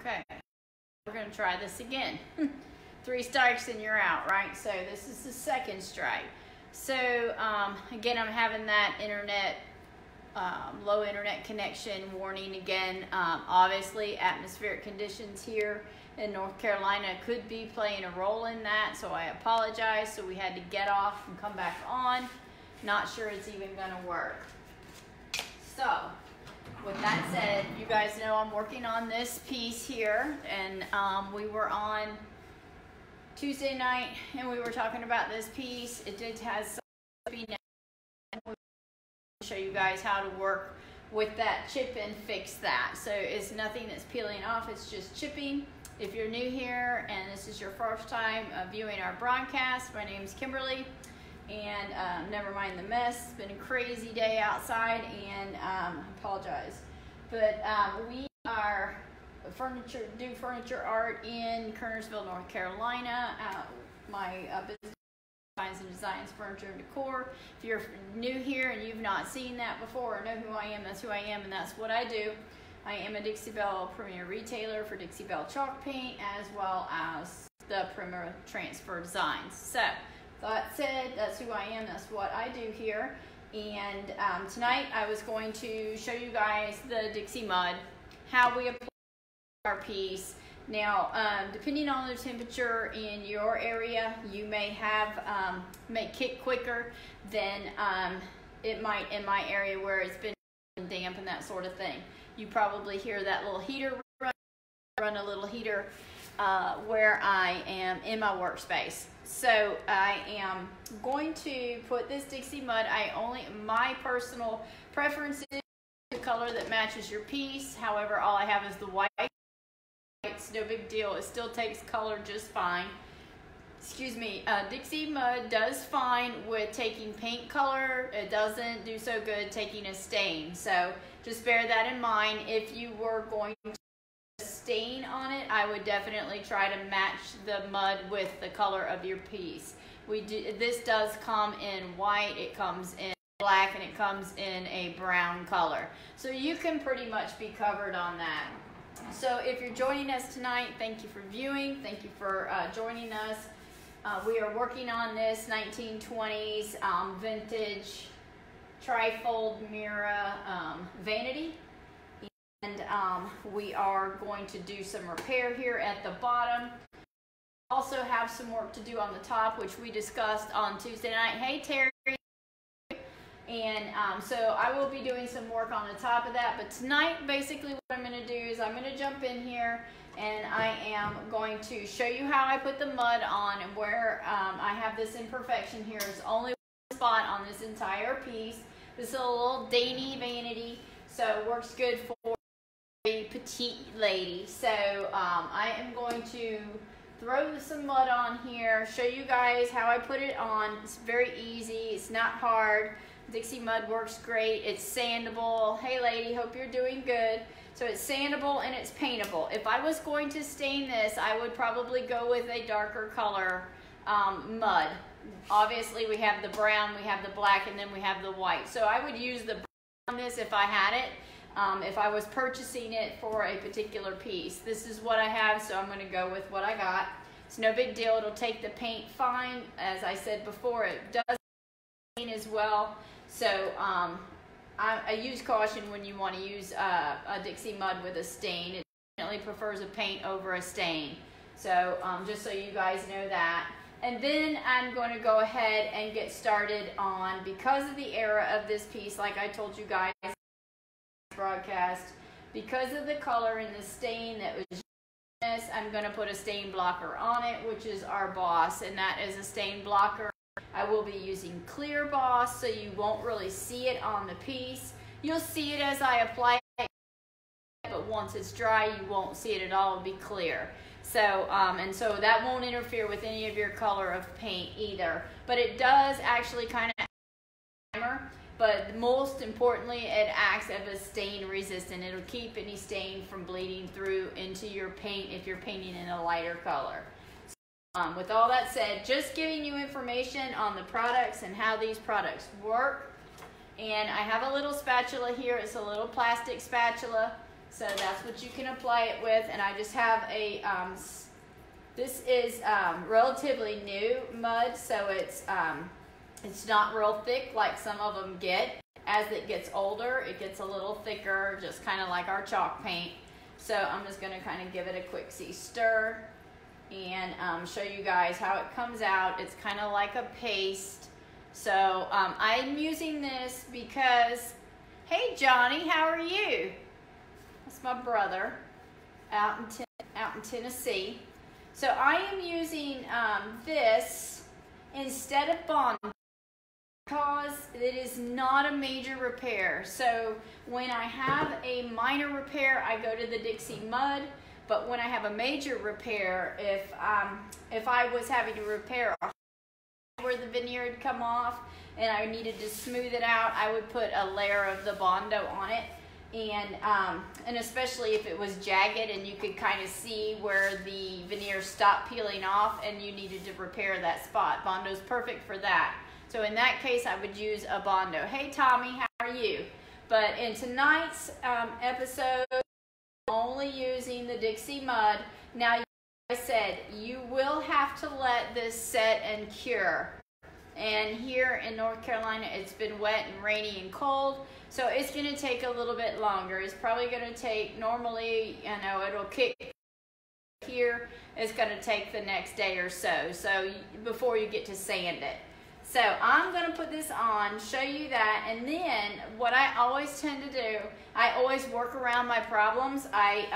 Okay, we're gonna try this again. 3 strikes and you're out, right? So this is the second strike. So again, I'm having that low internet connection warning again. Obviously, atmospheric conditions here in North Carolina could be playing a role in that, so I apologize. So we had to get off and come back on. Not sure it's even gonna work. So with that said, you guys know I'm working on this piece here, and we were on Tuesday night and we were talking about this piece. It did have some chipping. We'll show you guys how to work with that chip and fix that. So it's nothing that's peeling off, it's just chipping. If you're new here and this is your first time viewing our broadcast, my name is Kimberly, and never mind the mess. It's been a crazy day outside, and I apologize. But we are do furniture art in Kernersville, North Carolina. My business finds and designs furniture and decor. If you're new here and you've not seen that before or know who I am, that's who I am, and that's what I do. I am a Dixie Belle premier retailer for Dixie Belle chalk paint, as well as the Premier Transfer Designs. So that said, that's who I am, that's what I do here. And tonight I was going to show you guys the Dixie mud, how we apply our piece. Now, depending on the temperature in your area, you may have may kick quicker than it might in my area where it's been damp and that sort of thing. You probably hear that little heater run a little heater where I am in my workspace. So I am going to put this Dixie mud. My personal preference is the color that matches your piece. However, all I have is the white. It's no big deal. It still takes color just fine. Excuse me. Dixie mud does fine with taking paint color. It doesn't do so good taking a stain. So just bear that in mind. If you were going to stain on it, I would definitely try to match the mud with the color of your piece. This does come in white, it comes in black, and it comes in a brown color. So you can pretty much be covered on that. So if you're joining us tonight, thank you for viewing. Thank you for joining us. We are working on this 1920s vintage trifold mirror vanity. And we are going to do some repair here at the bottom. Also have some work to do on the top, which we discussed on Tuesday night. Hey, Terry. And so I will be doing some work on the top of that. But tonight, basically what I'm going to do is I'm going to jump in here and I am going to show you how I put the mud on, and where I have this imperfection here is only one spot on this entire piece. This is a little dainty vanity, so it works good for a petite lady. So I am going to throw some mud on here, show you guys how I put it on. It's very easy, it's not hard. Dixie mud works great. It's sandable. Hey lady, hope you're doing good. So it's sandable and it's paintable. If I was going to stain this, I would probably go with a darker color mud. Obviously we have the brown, we have the black, and then we have the white. So I would use the brown on this if I had it. If I was purchasing it for a particular piece. This is what I have, so I'm going to go with what I got. It's no big deal. It'll take the paint fine. As I said before, it does paint as well. So I use caution when you want to use a Dixie mud with a stain. It definitely prefers a paint over a stain. So just so you guys know that. And then I'm going to go ahead and get started on, because of the era of this piece, like I told you guys broadcast, because of the color and the stain that was this, I'm going to put a stain blocker on it, which is our Boss, and that is a stain blocker. I will be using clear Boss, so you won't really see it on the piece. You'll see it as I apply it, but once it's dry, you won't see it at all. It'll be clear. So, and so that won't interfere with any of your color of paint either. But it does actually kind of primer. But most importantly, it acts as a stain resistant. It'll keep any stain from bleeding through into your paint if you're painting in a lighter color. So, with all that said, just giving you information on the products and how these products work. And I have a little spatula here. It's a little plastic spatula. So that's what you can apply it with. And I just have a, this is relatively new mud, so it's not real thick like some of them get. As it gets older, it gets a little thicker, just kind of like our chalk paint. So I'm just going to kind of give it a quick stir and show you guys how it comes out. It's kind of like a paste. So I'm using this because, hey Johnny, how are you? That's my brother out in Tennessee. So I am using this instead of Bond because it is not a major repair. So when I have a minor repair, I go to the Dixie mud. But when I have a major repair, if I was having to repair where the veneer had come off and I needed to smooth it out, I would put a layer of the Bondo on it. And especially if it was jagged and you could kind of see where the veneer stopped peeling off and you needed to repair that spot. Bondo's perfect for that. So in that case, I would use a Bondo. Hey Tommy, how are you? But in tonight's episode, I'm only using the Dixie mud. Now, like I said, you will have to let this set and cure. And here in North Carolina, it's been wet and rainy and cold. So it's going to take a little bit longer. It's probably going to take, normally, you know, it'll kick here. It's going to take the next day or so. So before you get to sand it. So I'm going to put this on, show you that, and then what I always tend to do, I always work around my problems. I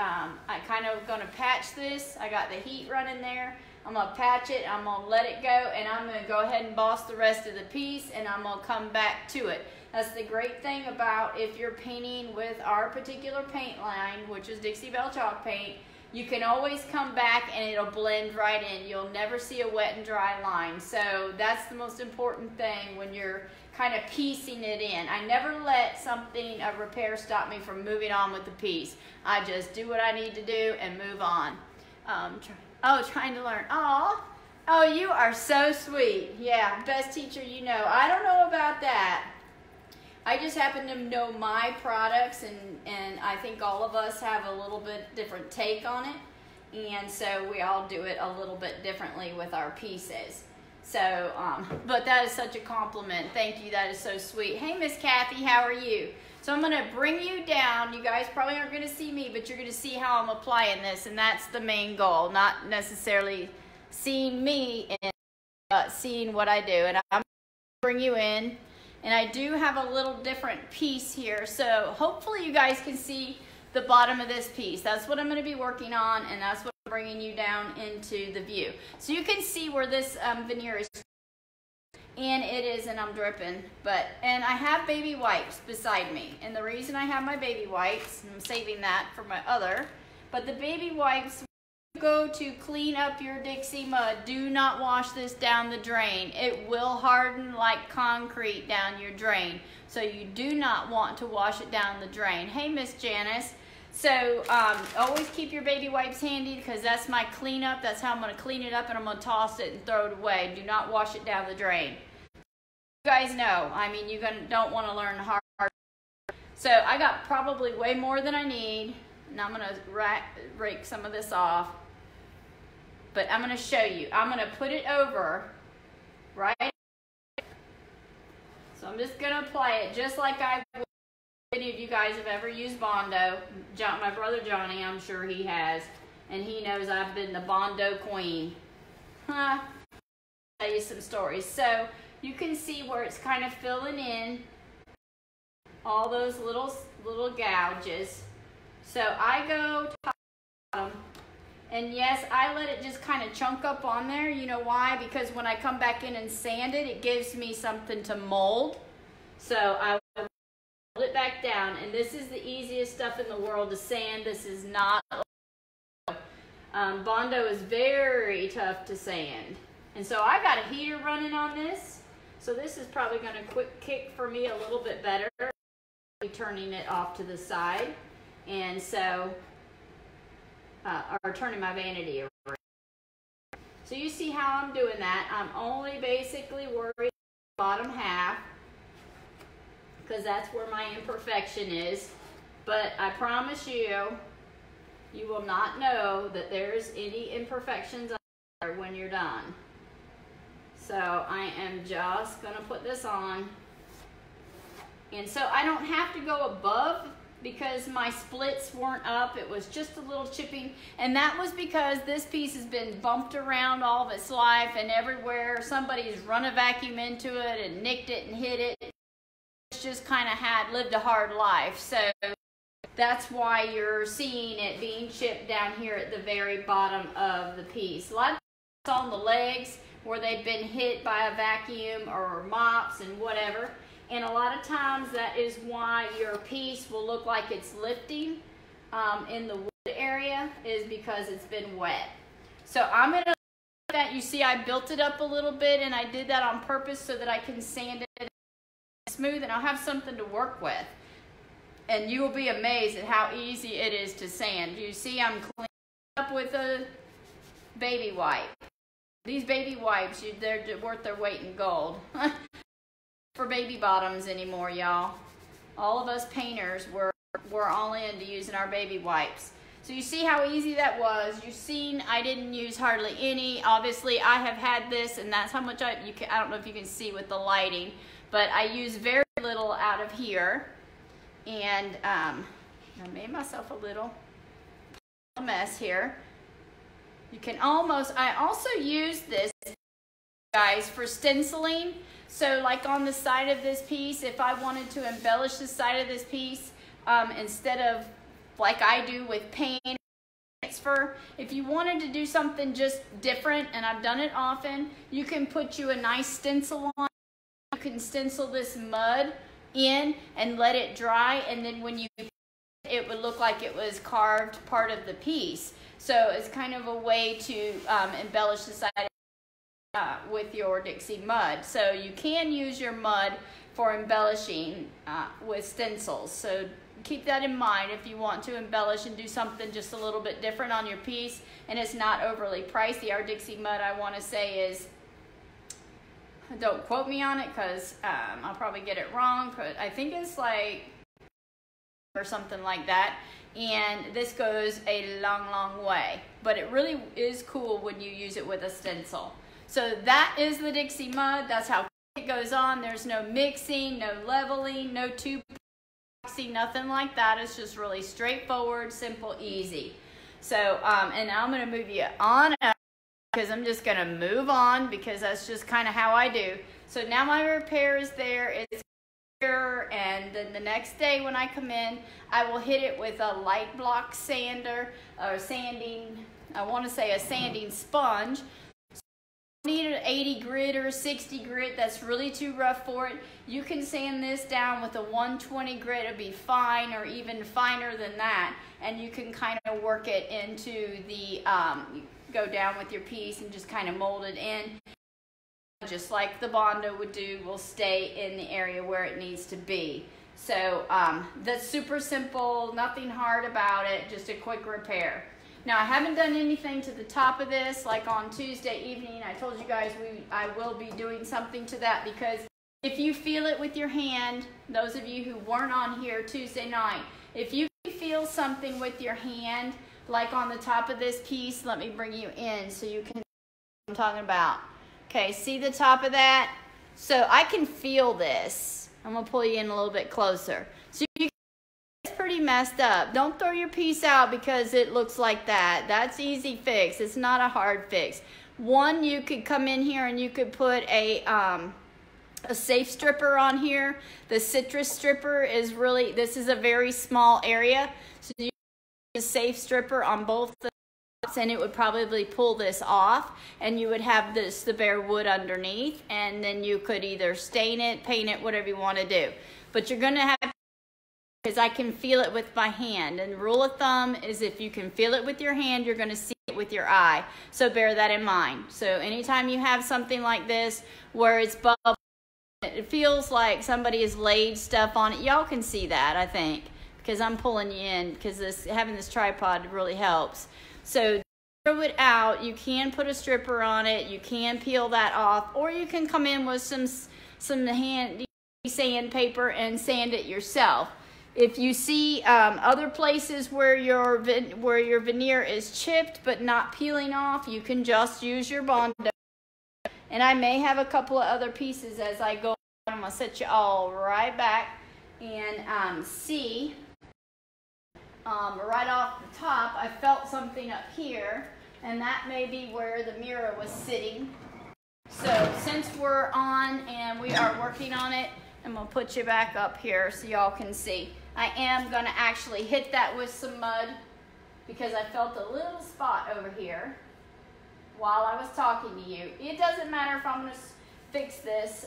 kind of going to patch this. I got the heat running there. I'm going to patch it, I'm going to let it go, and I'm going to go ahead and boss the rest of the piece, and I'm going to come back to it. That's the great thing about if you're painting with our particular paint line, which is Dixie Belle chalk paint, you can always come back and it'll blend right in. You'll never see a wet and dry line. So that's the most important thing when you're kind of piecing it in. I never let something, a repair, stop me from moving on with the piece. I just do what I need to do and move on. Trying to learn. Oh, you are so sweet. Yeah, best teacher you know. I don't know about that. I just happen to know my products, and I think all of us have a little bit different take on it, and so we all do it a little bit differently with our pieces. So, but that is such a compliment. Thank you. That is so sweet. Hey, Miss Kathy, how are you? So I'm going to bring you down. You guys probably aren't going to see me, but you're going to see how I'm applying this, and that's the main goal, not necessarily seeing me, but seeing what I do. And I'm going to bring you in. And I do have a little different piece here, so hopefully you guys can see the bottom of this piece. That's what I'm going to be working on, and that's what I'm bringing you down into the view. So you can see where this veneer is, and it is, and I'm dripping. And I have baby wipes beside me, and the reason I have my baby wipes, and I'm saving that for my other, but the baby wipes, go to clean up your Dixie mud, do not wash this down the drain. It will harden like concrete down your drain. So you do not want to wash it down the drain. Hey, Miss Janice. So always keep your baby wipes handy because that's my cleanup. That's how I'm going to clean it up, and I'm going to toss it and throw it away. Do not wash it down the drain. You guys know, I mean, you don't want to learn hard. So I got probably way more than I need. Now I'm going to rake some of this off. But I'm going to show you. I'm going to put it over, right? So I'm just going to apply it just like I would. If any of you guys have ever used Bondo, my brother Johnny, I'm sure he has. And he knows I've been the Bondo queen. I'll tell you some stories. So you can see where it's kind of filling in all those little gouges. So I go top to bottom. And yes, I let it just kind of chunk up on there. You know why? Because when I come back in and sand it, it gives me something to mold. So I will mold it back down. And this is the easiest stuff in the world to sand. This is not. Bondo is very tough to sand. And so I got a heater running on this. So this is probably going to quick kick for me a little bit better. Turning it off to the side. And so... or turning my vanity around. So you see how I'm doing that. I'm only basically worried about the bottom half because that's where my imperfection is. But I promise you, you will not know that there's any imperfections when you're done. So I am just gonna put this on. And so I don't have to go above because my splits weren't up. It was just a little chipping. And that was because this piece has been bumped around all of its life, and everywhere somebody's run a vacuum into it and nicked it and hit it. It's just kind of lived a hard life. So that's why you're seeing it being chipped down here at the very bottom of the piece. A lot of times on the legs where they've been hit by a vacuum or mops and whatever. And a lot of times that is why your piece will look like it's lifting in the wood area, is because it's been wet. So I'm going to that. You see I built it up a little bit, and I did that on purpose so that I can sand it smooth and I'll have something to work with. And you will be amazed at how easy it is to sand. You see I'm cleaning up with a baby wipe. These baby wipes, they're worth their weight in gold. For baby bottoms anymore, y'all. All of us painters, we're all into using our baby wipes. So you see how easy that was. You've seen I didn't use hardly any. Obviously I have had this, and that's how much I don't know if you can see with the lighting, but I use very little out of here. And I made myself a little mess here. You can almost, I also use this, guys, for stenciling. So like on the side of this piece, if I wanted to embellish the side of this piece, instead of like I do with paint transfer, if you wanted to do something just different, and I've done it often, you can put you a nice stencil on. You can stencil this mud in and let it dry, and then when you it would look like it was carved part of the piece. So it's kind of a way to embellish the side with your Dixie mud. So you can use your mud for embellishing with stencils. So keep that in mind if you want to embellish and do something just a little bit different on your piece, and it's not overly pricey. Our Dixie mud, I want to say, is, don't quote me on it because I'll probably get it wrong, but I think it's like or something like that. And this goes a long way, but it really is cool when you use it with a stencil. So that is the Dixie mud. That's how it goes on. There's no mixing, no leveling, no tube boxing, nothing like that. It's just really straightforward, simple, easy. So and I'm going to move you on up, because I'm just going to move on, because that's just kind of how I do. So now my repair is there. It's here, and then the next day when I come in, I will hit it with a light block sander, or sanding, I want to say a sanding sponge. So you need an 80 grit or 60 grit. That's really too rough for it. You can sand this down with a 120 grit. It'll be fine, or even finer than that. And you can kind of work it into the, go down with your piece and just kind of mold it in. Just like the Bondo would do, will stay in the area where it needs to be. So that's super simple, nothing hard about it, just a quick repair. Now I haven't done anything to the top of this. Like on Tuesday evening, I told you guys I will be doing something to that, because if you feel it with your hand, those of you who weren't on here Tuesday night, if you feel something with your hand, like on the top of this piece, let me bring you in so you can see what I'm talking about. Okay, see the top of that? So I can feel this. I'm going to pull you in a little bit closer. So you can, it's pretty messed up. Don't throw your piece out because it looks like that. That's easy fix. It's not a hard fix. One, you could come in here and you could put a safe stripper on here. The citrus stripper is really, this is a very small area. So you can use a safe stripper on both the, and it would probably pull this off, and you would have the bare wood underneath, and then you could either stain it, paint it, whatever you want to do. But you're going to have, because I can feel it with my hand, and rule of thumb is if you can feel it with your hand, you're going to see it with your eye. So bear that in mind. So anytime you have something like this where it's bubbling, it feels like somebody has laid stuff on it. Y'all can see that, I think, because I'm pulling you in, because having this tripod really helps. So throw it out. You can put a stripper on it. You can peel that off, or you can come in with some hand sandpaper and sand it yourself. If you see other places where your veneer is chipped but not peeling off, you can just use your Bondo. And I may have a couple of other pieces as I go. I'm going to set you all right back and see. Right off the top, I felt something up here, and that may be where the mirror was sitting. So since we're on and we are working on it, I'm going to put you back up here so y'all can see. I am going to actually hit that with some mud because I felt a little spot over here while I was talking to you. It doesn't matter if I'm going to fix this.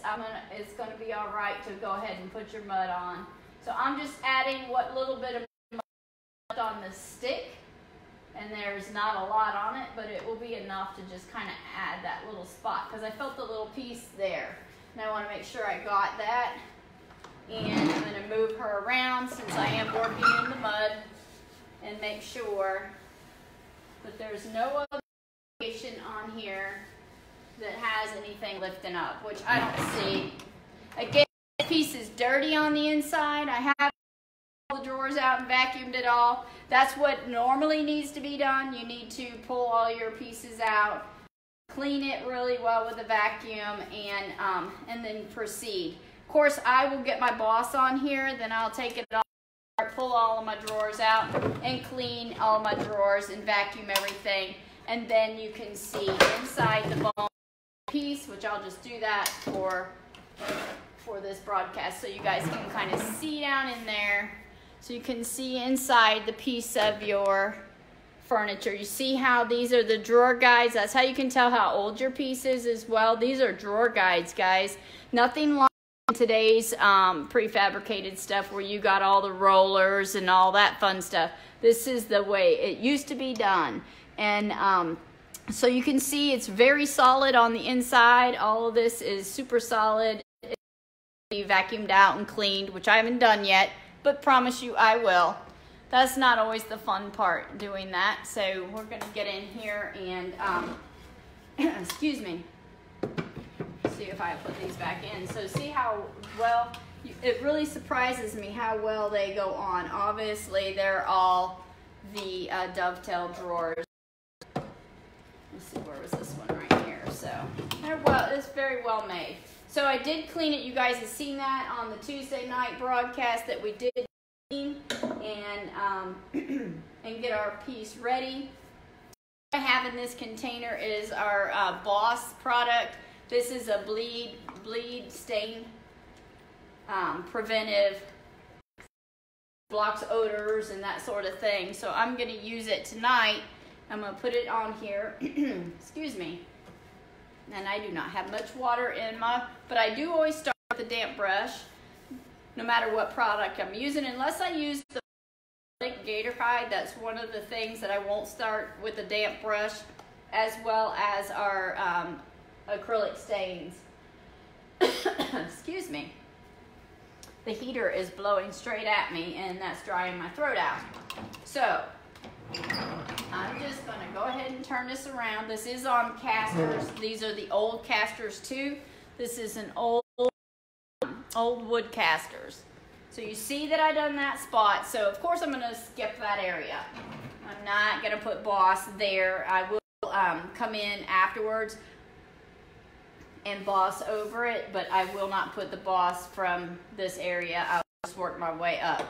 It's going to be all right to go ahead and put your mud on. So I'm just adding what little bit of mud on the stick. And there's not a lot on it, but it will be enough to just kind of add that little spot because I felt the little piece there. And I want to make sure I got that. And I'm going to move her around since I am working in the mud and make sure that there's no other location on here that has anything lifting up, which I don't see. Again, this piece is dirty on the inside. I have all the drawers out and vacuumed it all. That's what normally needs to be done. You need to pull all your pieces out, clean it really well with a vacuum, and then proceed. Of course, I will get my Boss on here, then I'll take it off, pull all of my drawers out, and clean all my drawers and vacuum everything. And then you can see inside the bone piece, which I'll just do that for this broadcast so you guys can kind of see down in there. So you can see inside the piece of your furniture. You see how these are the drawer guides? That's how you can tell how old your piece is as well. These are drawer guides, guys. Nothing like today's prefabricated stuff where you got all the rollers and all that fun stuff. This is the way it used to be done. And so you can see it's very solid on the inside. All of this is super solid. It's vacuumed out and cleaned, which I haven't done yet, but promise you I will. That's not always the fun part, doing that. So we're going to get in here and, excuse me, see if I put these back in. So see how well, it really surprises me how well they go on. Obviously, they're all the dovetail drawers. Let's see, where was this one right here? So, it's very well made. So I did clean it. You guys have seen that on the Tuesday night broadcast that we did clean and get our piece ready. What I have in this container is our Boss product. This is a bleed stain preventive, blocks odors and that sort of thing. So I'm going to use it tonight. I'm going to put it on here. Excuse me. And I do not have much water in but I do always start with a damp brush, no matter what product I'm using, unless I use the gator hide. That's one of the things that I won't start with a damp brush, as well as our acrylic stains. Excuse me. The heater is blowing straight at me, and that's drying my throat out. So I'm just going to go ahead and turn this around. This is on casters. These are the old casters too. This is an old wood casters. So you see that I done that spot. So of course I'm going to skip that area. I'm not going to put Boss there. I will come in afterwards and Boss over it, but I will not put the Boss from this area. I'll just work my way up.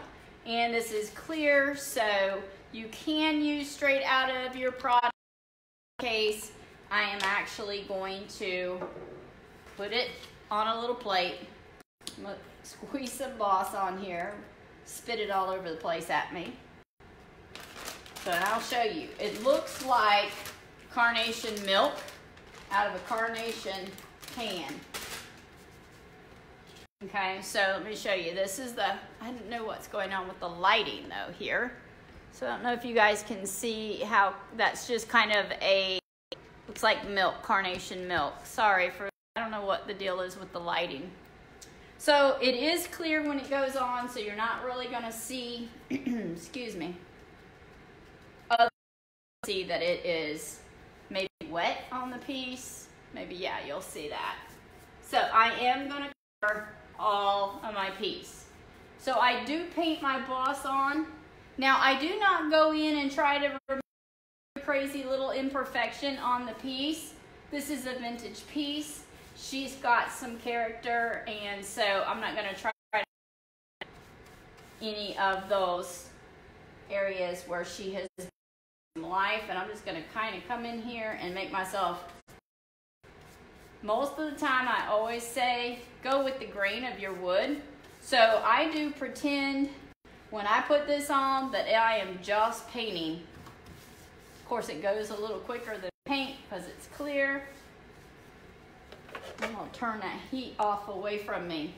And this is clear, so you can use straight out of your product. In case I am actually going to put it on a little plate. I'm going to squeeze some Boss on here, spit it all over the place at me. So I'll show you. It looks like carnation milk out of a carnation can. Okay, so let me show you. This is I don't know what's going on with the lighting though here. So I don't know if you guys can see how that's just kind of looks like milk, carnation milk. Sorry I don't know what the deal is with the lighting. So it is clear when it goes on, so you're not really going to see, excuse me, see that it is maybe wet on the piece. Maybe, yeah, you'll see that. So I am going to cover all of my piece. So I do paint my gloss on. Now I do not go in and try to remove crazy little imperfection on the piece. This is a vintage piece. She's got some character, and so I'm not going to try any of those areas where she has some life, and I'm just going to kind of come in here and make myself. Most of the time I always say go with the grain of your wood. So I do pretend when I put this on that I am just painting. Of course it goes a little quicker than paint because it's clear. I'm going to turn that heat off away from me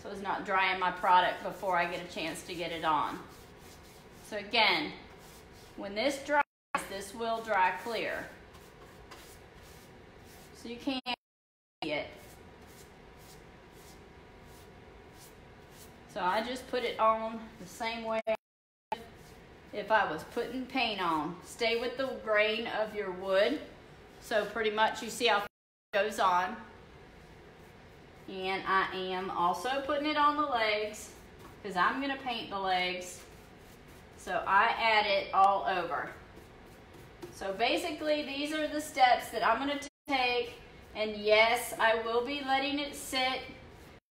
so it's not drying my product before I get a chance to get it on. So again, when this dries, this will dry clear. So you can't see it. So I just put it on the same way if I was putting paint on. Stay with the grain of your wood. So pretty much you see how it goes on. And I am also putting it on the legs because I'm going to paint the legs. So I add it all over. So basically these are the steps that I'm going to take. And yes, I will be letting it sit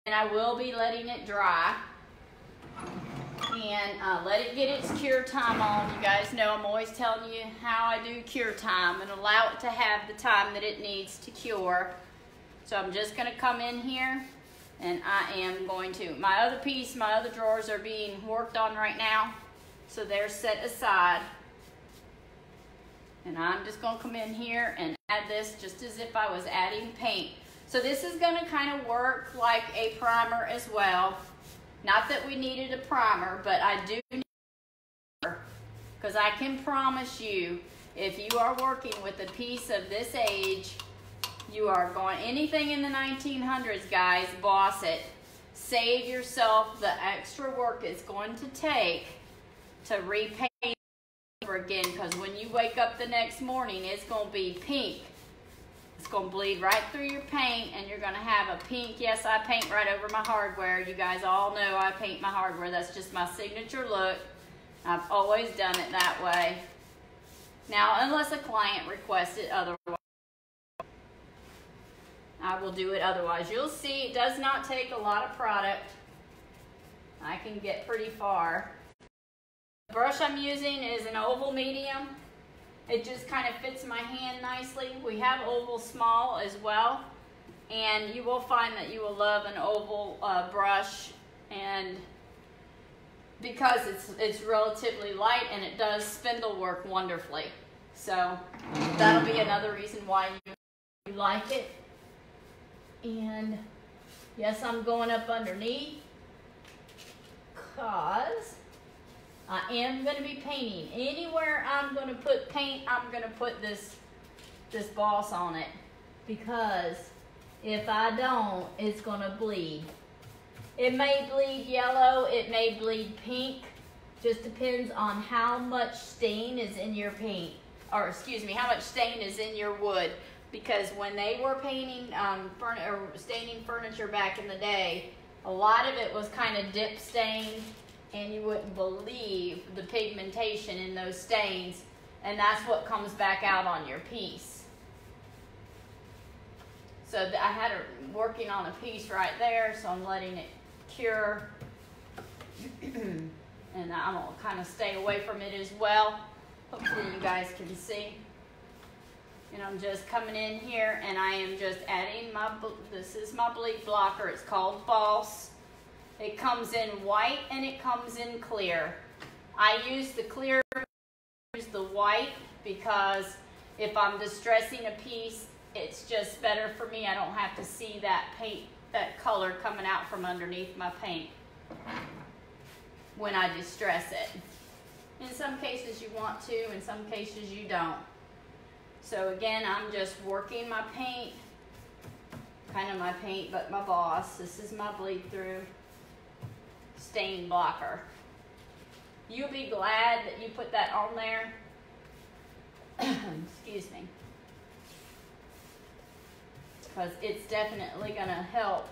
and I will be letting it dry. And let it get its cure time on. You guys know I'm always telling you how I do cure time and allow it to have the time that it needs to cure. So I'm just going to come in here and I am going to, my other piece, my other drawers are being worked on right now. So they're set aside. And I'm just going to come in here and add this just as if I was adding paint. So this is going to kind of work like a primer as well. Not that we needed a primer, but I do need a primer because I can promise you, if you are working with a piece of this age, you are going, anything in the 1900s, guys, boss it. Save yourself the extra work it's going to take to repaint over again, because when you wake up the next morning, it's going to be pink. It's going to bleed right through your paint, and you're going to have a pink. Yes, I paint right over my hardware. You guys all know I paint my hardware. That's just my signature look. I've always done it that way. Now, unless a client requests it otherwise, I will do it otherwise. You'll see it does not take a lot of product. I can get pretty far. The brush I'm using is an oval medium. It just kind of fits my hand nicely. We have oval small as well. And you will find that you will love an oval brush, and because it's relatively light and it does spindle work wonderfully. So that'll be another reason why you like it. And yes, I'm going up underneath because I am going to be painting. Anywhere I'm going to put paint, I'm going to put this boss on it, because if I don't, it's going to bleed. It may bleed yellow, it may bleed pink, just depends on how much stain is in your paint, or excuse me, how much stain is in your wood. Because when they were painting, staining furniture back in the day, a lot of it was kind of dip stained, and you wouldn't believe the pigmentation in those stains, and that's what comes back out on your piece. So I had her working on a piece right there, so I'm letting it cure, and I'm gonna kind of stay away from it as well. Hopefully you guys can see. And I'm just coming in here and I am just adding this is my bleed blocker. It's called Boss. It comes in white and it comes in clear. I use the clear, use the white, because if I'm distressing a piece, it's just better for me. I don't have to see that paint, that color coming out from underneath my paint when I distress it. In some cases you want to, in some cases you don't. So again, I'm just working my paint, kind of my paint, but my Boss. This is my bleed through stain blocker. You'll be glad that you put that on there. Excuse me. Because it's definitely going to help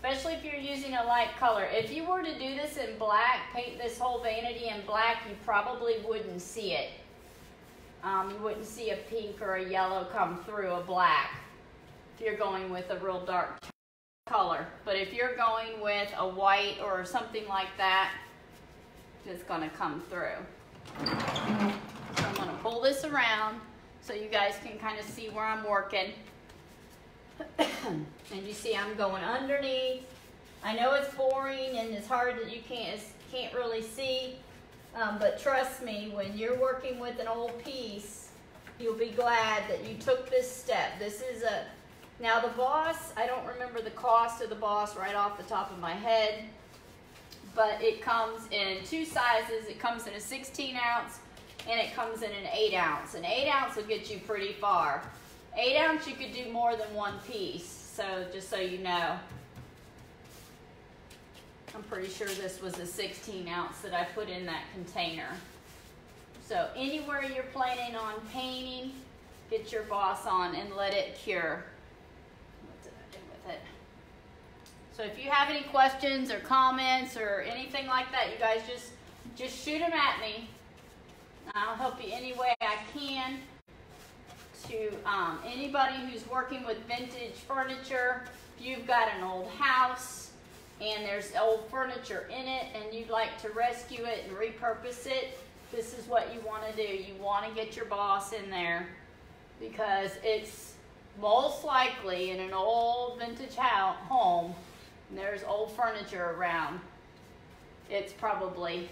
especially if you're using a light color. If you were to do this in black, paint this whole vanity in black, you probably wouldn't see it. You wouldn't see a pink or a yellow come through a black if you're going with a real dark color. But if you're going with a white or something like that, it's going to come through. So I'm going to pull this around so you guys can kind of see where I'm working. And you see I'm going underneath. I know it's boring and it's hard that you can't really see, but trust me, when you're working with an old piece, you'll be glad that you took this step. This is now the boss, I don't remember the cost of the boss right off the top of my head, but it comes in two sizes. It comes in a 16 ounce and it comes in an 8 ounce. An 8 ounce will get you pretty far. 8 ounce, you could do more than one piece, so just so you know. I'm pretty sure this was a 16 ounce that I put in that container. So anywhere you're planning on painting, get your boss on and let it cure. What did I do with it? So if you have any questions or comments or anything like that, you guys just shoot them at me. I'll help you any way I can. To anybody who's working with vintage furniture, if you've got an old house and there's old furniture in it and you'd like to rescue it and repurpose it, this is what you want to do. You want to get your boss in there because it's most likely in an old vintage home and there's old furniture around. It's probably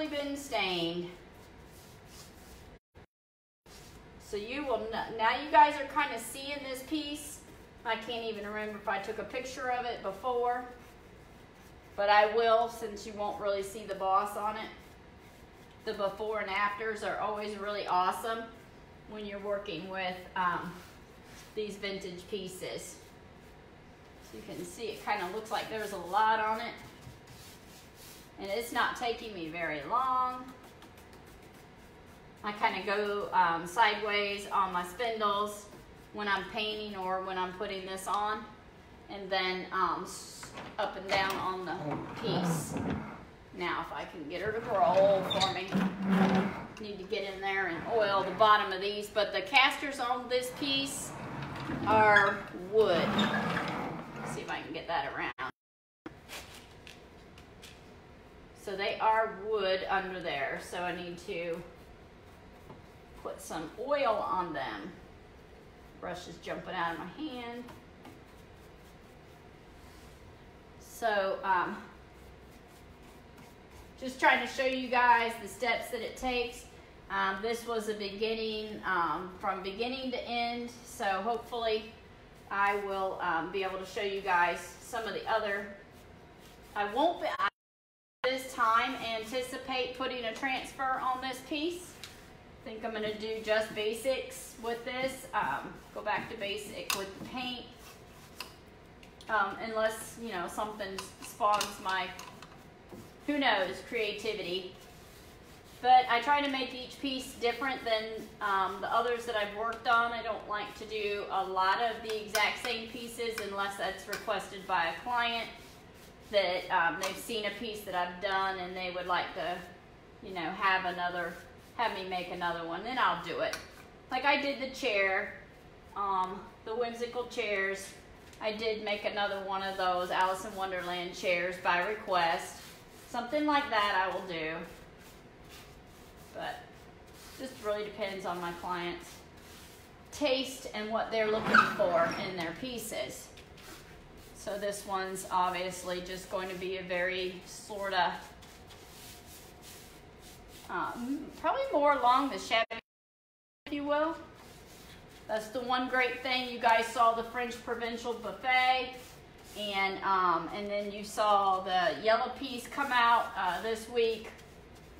been stained. So you will, now you guys are kind of seeing this piece. I can't even remember if I took a picture of it before, but I will since you won't really see the boss on it. The before and afters are always really awesome when you're working with these vintage pieces. So you can see it kind of looks like there's a lot on it, and it's not taking me very long. I kind of go sideways on my spindles when I'm painting or when I'm putting this on, and then up and down on the piece. Now if I can get her to roll for me. Need to get in there and oil the bottom of these, but the casters on this piece are wood. Let's see if I can get that around. So they are wood under there, so I need to put some oil on them. Brush is jumping out of my hand. So just trying to show you guys the steps that it takes. This was a beginning, from beginning to end, so hopefully I will be able to show you guys some of the other. I won't be, this time anticipate putting a transfer on this piece. I think I'm going to do just basics with this, go back to basic with the paint, unless, you know, something spawns my, who knows, creativity. But I try to make each piece different than the others that I've worked on. I don't like to do a lot of the exact same pieces unless that's requested by a client, that they've seen a piece that I've done and they would like to, you know, have me make another one, then I'll do it. Like I did the chair, the whimsical chairs. I did make another one of those Alice in Wonderland chairs by request. Something like that I will do. But just really depends on my client's taste and what they're looking for in their pieces. So this one's obviously just going to be a very sort of probably more along the shabby, if you will. That's the one great thing. You guys saw the French Provincial Buffet, and then you saw the yellow piece come out this week,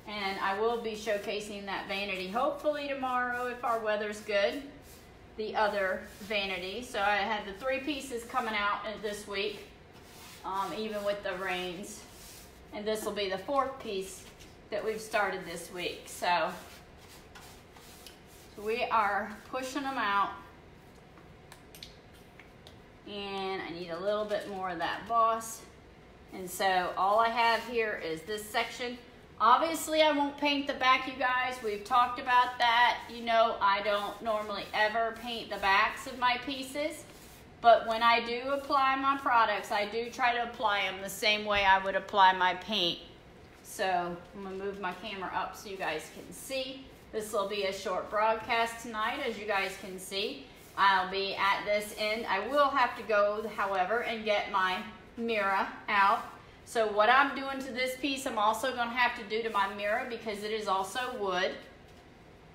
and I will be showcasing that vanity hopefully tomorrow if our weather's good. The other vanity. So I had the 3 pieces coming out this week, even with the rains, and this will be the 4th piece that we've started this week. So we are pushing them out. and I need a little bit more of that boss. And so all I have here is this section. Obviously I won't paint the back, you guys. We've talked about that. You know, I don't normally ever paint the backs of my pieces, but when I do apply my products, I do try to apply them the same way I would apply my paint. So I'm gonna move my camera up so you guys can see. This will be a short broadcast tonight, as you guys can see. I'll be at this end. I will have to go, however, and get my mirror out. So what I'm doing to this piece, I'm also going to have to do to my mirror because it is also wood,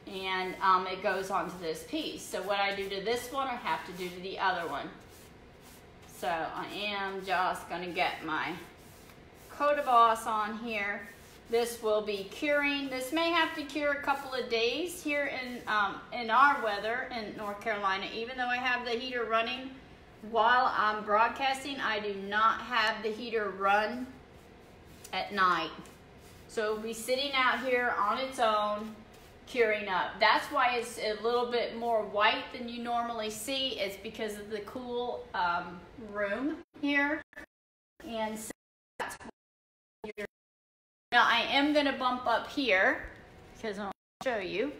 and it goes onto this piece. So what I do to this one, I have to do to the other one. So I am just going to get my coat of boss on here. This will be curing. This may have to cure a couple of days here in our weather in North Carolina. Even though I have the heater running while I'm broadcasting, I do not have the heater run at night. So it'll be sitting out here on its own, curing up. That's why it's a little bit more white than you normally see. It's because of the cool room here. And so that's what you're. Now I am going to bump up here because I'll show you,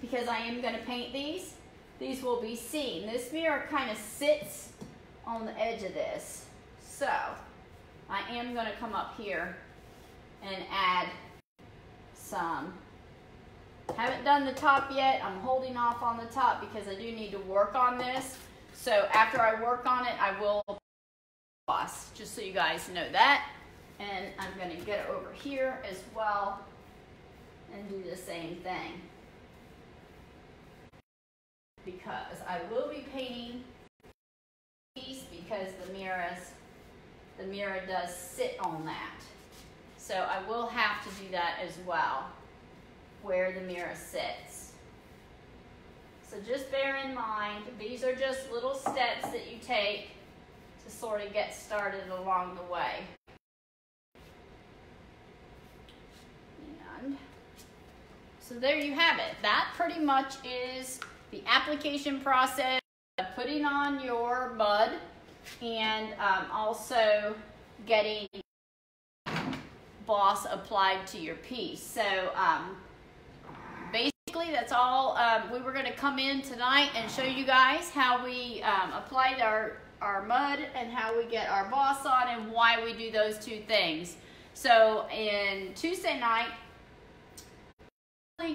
because I am going to paint these. These will be seen. This mirror kind of sits on the edge of this. So I am going to come up here and add some. Haven't done the top yet. I'm holding off on the top because I do need to work on this. So after I work on it, I will boss, just so you guys know that. And I'm going to get it over here as well and do the same thing, because I will be painting piece because the mirror does sit on that. So I will have to do that as well, where the mirror sits. So just bear in mind, these are just little steps that you take to sort of get started along the way. So there you have it. That pretty much is the application process of putting on your mud and also getting boss applied to your piece. So basically that's all. We were going to come in tonight and show you guys how we applied our mud and how we get our boss on and why we do those two things. So in Tuesday night,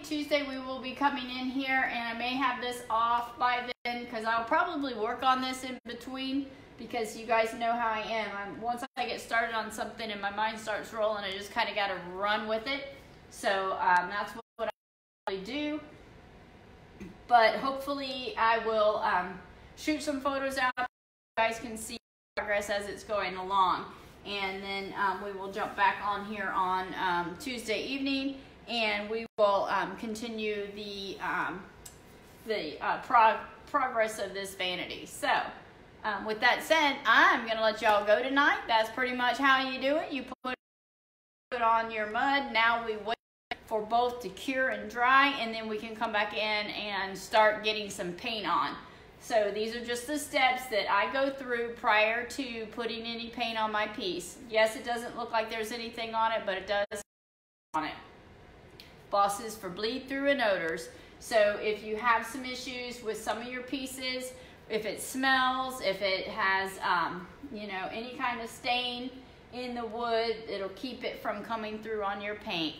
Tuesday we will be coming in here, and I may have this off by then because I'll probably work on this in between, because you guys know how I am. Once I get started on something and my mind starts rolling, I just kind of got to run with it. So that's what I really do. But hopefully I will shoot some photos out so you guys can see progress as it's going along. And then we will jump back on here on Tuesday evening, and we will continue the progress of this vanity. So with that said, I'm going to let y'all go tonight. That's pretty much how you do it. You put on your mud. Now we wait for both to cure and dry, and then we can come back in and start getting some paint on. So these are just the steps that I go through prior to putting any paint on my piece. Yes, it doesn't look like there's anything on it, but it does on it. Bosses for bleed through and odors. So if you have some issues with some of your pieces, if it smells, if it has you know, any kind of stain in the wood, it'll keep it from coming through on your paint.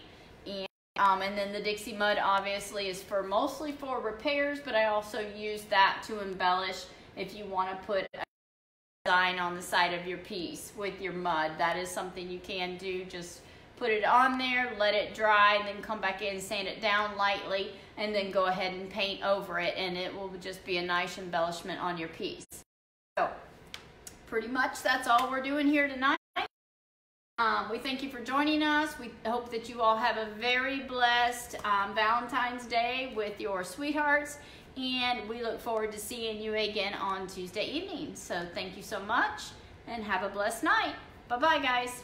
And then the Dixie mud obviously is mostly for repairs, but I also use that to embellish if you want to put a design on the side of your piece with your mud. That is something you can do. Just put it on there, let it dry, and then come back in, sand it down lightly, and then go ahead and paint over it, and it will just be a nice embellishment on your piece. So pretty much that's all we're doing here tonight. We thank you for joining us. We hope that you all have a very blessed Valentine's Day with your sweethearts, and we look forward to seeing you again on Tuesday evening. So thank you so much, and have a blessed night. Bye-bye, guys.